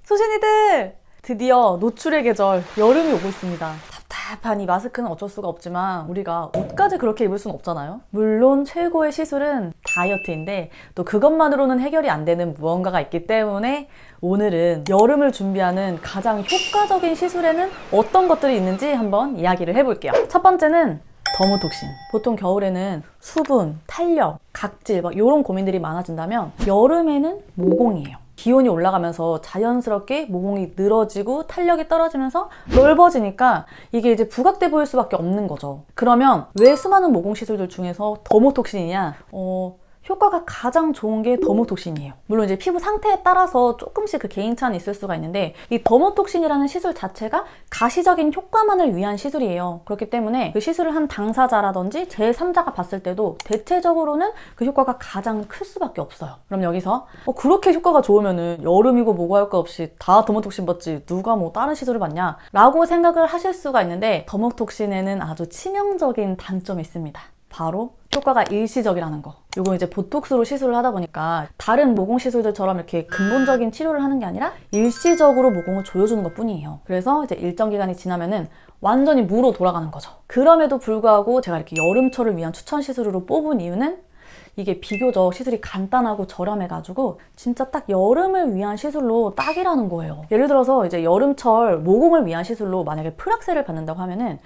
수신이들! 드디어 노출의 계절, 여름이 오고 있습니다. 답답한 이 마스크는 어쩔 수가 없지만 우리가 옷까지 그렇게 입을 수는 없잖아요. 물론 최고의 시술은 다이어트인데 또 그것만으로는 해결이 안 되는 무언가가 있기 때문에 오늘은 여름을 준비하는 가장 효과적인 시술에는 어떤 것들이 있는지 한번 이야기를 해볼게요. 첫 번째는 더모톡신. 보통 겨울에는 수분, 탄력, 각질 이런 고민들이 많아진다면 여름에는 모공이에요. 기온이 올라가면서 자연스럽게 모공이 늘어지고 탄력이 떨어지면서 넓어지니까 이게 이제 부각돼 보일 수밖에 없는 거죠. 그러면 왜 수많은 모공 시술들 중에서 더모톡신이냐? 효과가 가장 좋은 게 더모톡신이에요. 물론 이제 피부 상태에 따라서 조금씩 그 개인차는 있을 수가 있는데 이 더모톡신이라는 시술 자체가 가시적인 효과만을 위한 시술이에요. 그렇기 때문에 그 시술을 한 당사자라든지 제3자가 봤을 때도 대체적으로는 그 효과가 가장 클 수밖에 없어요. 그럼 여기서 그렇게 효과가 좋으면은 여름이고 뭐고 할 거 없이 다 더모톡신 받지 누가 뭐 다른 시술을 받냐? 라고 생각을 하실 수가 있는데 더모톡신에는 아주 치명적인 단점이 있습니다. 바로 효과가 일시적이라는 거. 이거 이제 보톡스로 시술을 하다 보니까 다른 모공 시술들처럼 이렇게 근본적인 치료를 하는 게 아니라 일시적으로 모공을 조여주는 것 뿐이에요. 그래서 이제 일정 기간이 지나면은 완전히 무로 돌아가는 거죠. 그럼에도 불구하고 제가 이렇게 여름철을 위한 추천 시술으로 뽑은 이유는 이게 비교적 시술이 간단하고 저렴해가지고 진짜 딱 여름을 위한 시술로 딱이라는 거예요. 예를 들어서 이제 여름철 모공을 위한 시술로 만약에 프락셀을 받는다고 하면은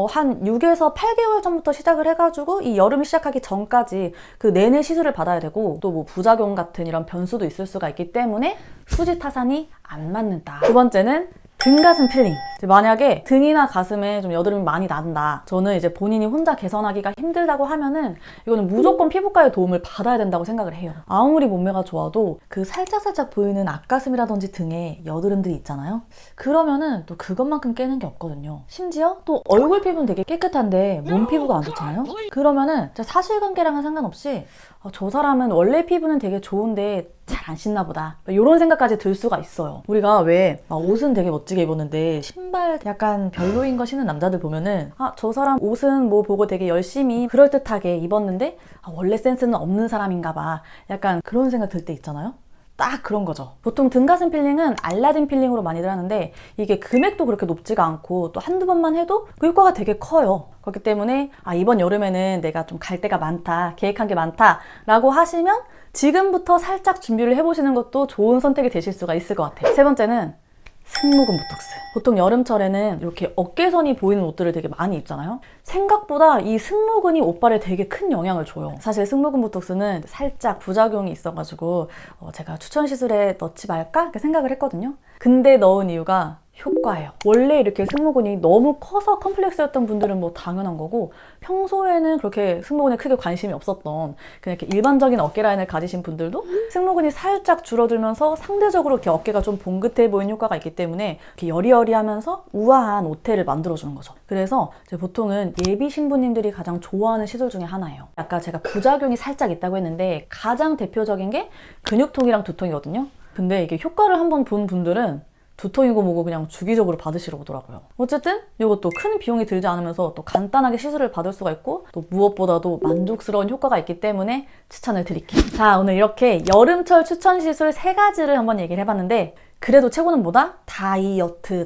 한 6에서 8개월 전부터 시작을 해가지고 이 여름이 시작하기 전까지 그 내내 시술을 받아야 되고 또 뭐 부작용 같은 이런 변수도 있을 수가 있기 때문에 수지 타산이 안 맞는다. 두 번째는 등 가슴 필링. 만약에 등이나 가슴에 좀 여드름이 많이 난다. 저는 이제 본인이 혼자 개선하기가 힘들다고 하면은 이거는 무조건 피부과의 도움을 받아야 된다고 생각을 해요. 아무리 몸매가 좋아도 그 살짝살짝 보이는 앞가슴이라든지 등에 여드름들이 있잖아요. 그러면은 또 그것만큼 깨는 게 없거든요. 심지어 또 얼굴 피부는 되게 깨끗한데 몸 피부가 안 좋잖아요. 그러면은 사실관계랑은 상관없이 저 사람은 원래 피부는 되게 좋은데 잘 안 씻나 보다 이런 생각까지 들 수가 있어요. 우리가 왜 옷은 되게 멋지게 입었는데 신발 약간 별로인 거 신는 남자들 보면은 저 사람 옷은 뭐 보고 되게 열심히 그럴듯하게 입었는데 원래 센스는 없는 사람인가 봐 약간 그런 생각 들 때 있잖아요. 딱 그런 거죠. 보통 등가슴 필링은 알라딘 필링으로 많이들 하는데 이게 금액도 그렇게 높지가 않고 또 한두 번만 해도 그 효과가 되게 커요. 그렇기 때문에 이번 여름에는 내가 좀 갈 데가 많다, 계획한 게 많다 라고 하시면 지금부터 살짝 준비를 해보시는 것도 좋은 선택이 되실 수가 있을 것 같아요. 세 번째는 승모근 보톡스. 보통 여름철에는 이렇게 어깨선이 보이는 옷들을 되게 많이 입잖아요. 생각보다 이 승모근이 옷발에 되게 큰 영향을 줘요. 사실 승모근 보톡스는 살짝 부작용이 있어가지고 제가 추천 시술에 넣지 말까? 이렇게 생각을 했거든요. 근데 넣은 이유가 효과예요. 원래 이렇게 승모근이 너무 커서 컴플렉스였던 분들은 뭐 당연한 거고 평소에는 그렇게 승모근에 크게 관심이 없었던 그냥 이렇게 일반적인 어깨 라인을 가지신 분들도 승모근이 살짝 줄어들면서 상대적으로 이렇게 어깨가 좀 봉긋해 보이는 효과가 있기 때문에 이렇게 여리여리하면서 우아한 옷태를 만들어주는 거죠. 그래서 이제 보통은 예비 신부님들이 가장 좋아하는 시술 중에 하나예요. 아까 제가 부작용이 살짝 있다고 했는데 가장 대표적인 게 근육통이랑 두통이거든요. 근데 이게 효과를 한번 본 분들은 두통이고 뭐고 그냥 주기적으로 받으시러 오더라고요. 어쨌든 이것도 큰 비용이 들지 않으면서 또 간단하게 시술을 받을 수가 있고 또 무엇보다도 만족스러운 효과가 있기 때문에 추천을 드릴게요. 자, 오늘 이렇게 여름철 추천 시술 3가지를 한번 얘기를 해봤는데 그래도 최고는 뭐다? 다이어트다.